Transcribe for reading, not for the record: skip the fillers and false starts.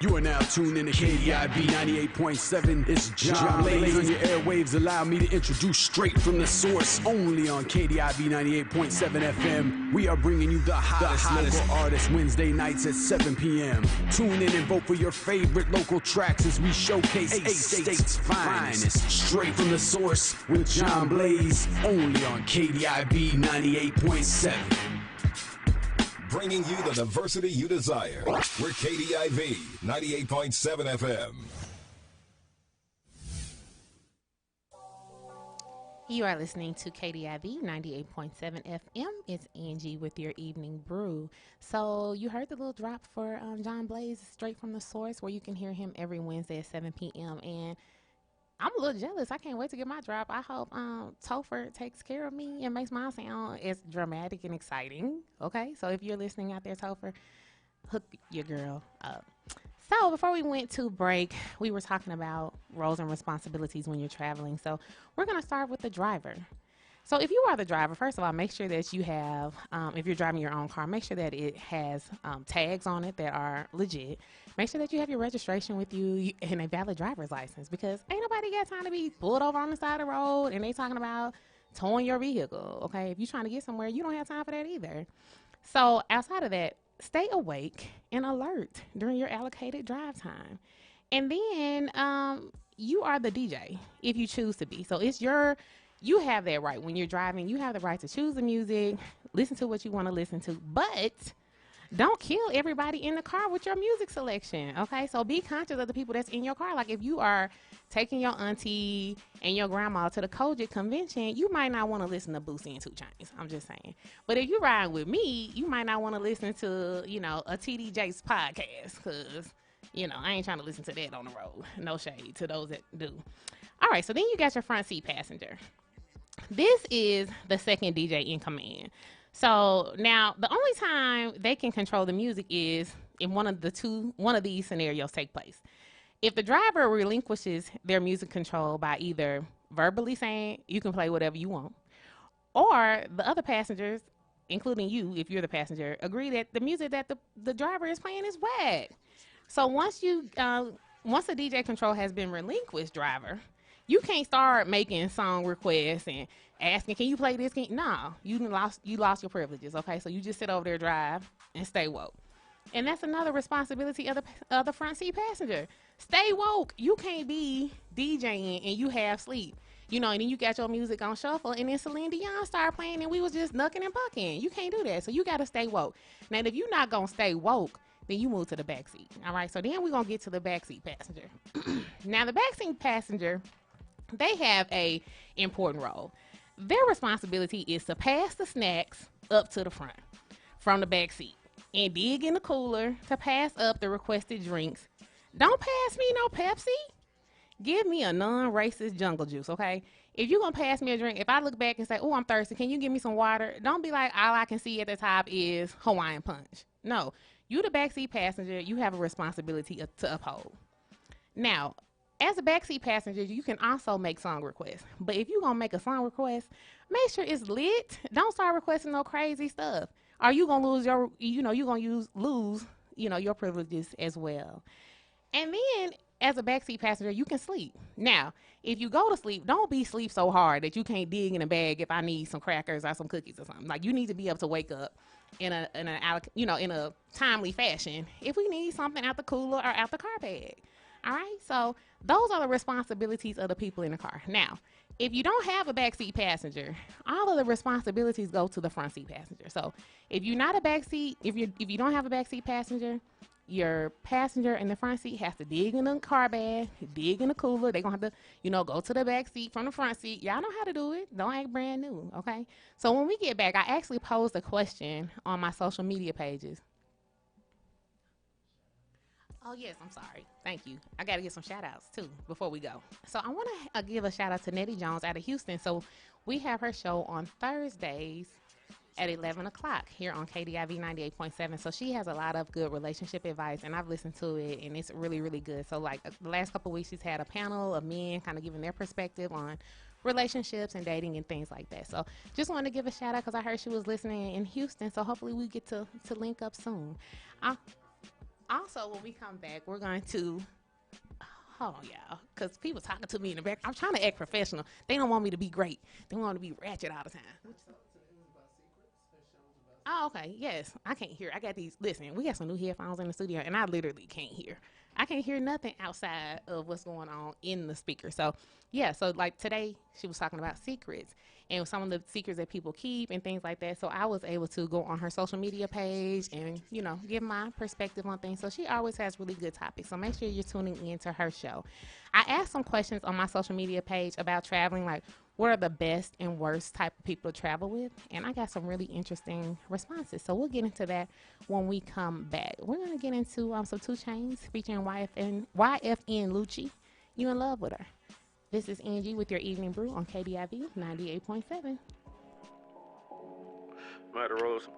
You are now tuned in to KDIV 98.7. It's John Blaze on your airwaves. Allow me to introduce straight from the source. Only on KDIV 98.7 FM. We are bringing you the hottest local artists Wednesday nights at 7 p.m. Tune in and vote for your favorite local tracks as we showcase eight states' finest. Straight from the source with John Blaze. Only on KDIV 98.7. Bringing you the diversity you desire. We're KDIV 98.7 FM. You are listening to KDIV 98.7 FM. It's Angie with your Evening Brew. So you heard the little drop for John Blaze straight from the source, where you can hear him every Wednesday at 7 p.m. And I'm a little jealous. I can't wait to get my drop. I hope Topher takes care of me and makes mine sound as dramatic and exciting. Okay, so if you're listening out there, Topher, hook your girl up. So before we went to break, we were talking about roles and responsibilities when you're traveling. So we're going to start with the driver. So if you are the driver, first of all, make sure that you have, if you're driving your own car, make sure that it has tags on it that are legit. Make sure that you have your registration with you and a valid driver's license, because ain't nobody got time to be pulled over on the side of the road and they talking about towing your vehicle, okay? If you're trying to get somewhere, you don't have time for that either. So outside of that, stay awake and alert during your allocated drive time. And then you are the DJ if you choose to be. So it's you have that right. When you're driving, you have the right to choose the music, listen to what you want to listen to, but don't kill everybody in the car with your music selection, okay? So be conscious of the people that's in your car. Like if you are taking your auntie and your grandma to the Kojic convention, you might not want to listen to Boosie and 2 Chainz. I'm just saying. But if you're riding with me, you might not want to listen to, a TD Jakes podcast, because, I ain't trying to listen to that on the road. No shade to those that do. All right, so then you got your front seat passenger. This is the second DJ in command. So now the only time they can control the music is in one of these scenarios take place. If the driver relinquishes their music control by either verbally saying you can play whatever you want, or the other passengers, including you, if you're the passenger, agree that the music that the driver is playing is whack. So once the DJ control has been relinquished, driver, you can't start making song requests and asking, can you play this? No, you lost your privileges, okay? So you just sit over there, drive, and stay woke. And that's another responsibility of the front seat passenger. Stay woke. You can't be DJing and you have sleep. And then you got your music on shuffle, and then Celine Dion started playing, and we was just knucking and bucking. You can't do that. So you got to stay woke. Now, if you're not going to stay woke, then you move to the back seat, all right? So then we're going to get to the back seat passenger. Now, the back seat passenger, they have a important role. Their responsibility is to pass the snacks up to the front from the back seat and dig in the cooler to pass up the requested drinks. Don't pass me no Pepsi. Give me a non-racist jungle juice, okay? If you're going to pass me a drink, if I look back and say, oh, I'm thirsty, can you give me some water? Don't be like, all I can see at the top is Hawaiian Punch. No, you the backseat passenger, you have a responsibility to uphold. Now, as a backseat passenger, you can also make song requests. But if you're going to make a song request, make sure it's lit. Don't start requesting no crazy stuff. Or you're going to lose your privileges as well. And then, as a backseat passenger, you can sleep. Now, if you go to sleep, don't be sleep so hard that you can't dig in a bag if I need some crackers or some cookies or something. Like, you need to be able to wake up in a timely fashion if we need something out the cooler or out the car bag. All right, so those are the responsibilities of the people in the car. Now, if you don't have a backseat passenger, all of the responsibilities go to the front seat passenger. So if you're not a backseat, if you don't have a backseat passenger, your passenger in the front seat has to dig in the car bag, dig in the cooler. They're going to have to, go to the back seat from the front seat. Y'all know how to do it. Don't act brand new, okay? So when we get back, I actually posed a question on my social media pages. Oh, yes, I'm sorry. Thank you. I got to give some shout-outs, too, before we go. So I want to give a shout-out to Nettie Jones out of Houston. So we have her show on Thursdays at 11 o'clock here on KDIV 98.7. So she has a lot of good relationship advice, and I've listened to it, and it's really, really good. So, like, the last couple of weeks, she's had a panel of men kind of giving their perspective on relationships and dating and things like that. So just wanted to give a shout-out because I heard she was listening in Houston, so hopefully we get to link up soon. Also, when we come back, we're going to hold on, y'all, because people talking to me in the back. I'm trying to act professional. They don't want me to be great. They want me to be ratchet all the time. Oh, okay. Yes, I can't hear. I got these. Listen, we got some new headphones in the studio, and I literally can't hear. I can't hear nothing outside of what's going on in the speaker. So, yeah. So, like today, she was talking about secrets and some of the secrets that people keep and things like that. So, I was able to go on her social media page and, you know, give my perspective on things. So, she always has really good topics. So, make sure you're tuning into her show. I asked some questions on my social media page about traveling, like what are the best and worst type of people to travel with, and I got some really interesting responses. So we'll get into that when we come back. We're going to get into some 2 Chainz featuring YFN Lucci. You in love with her. This is Angie with your Evening Brew on KDIV 98.7. Angie Roles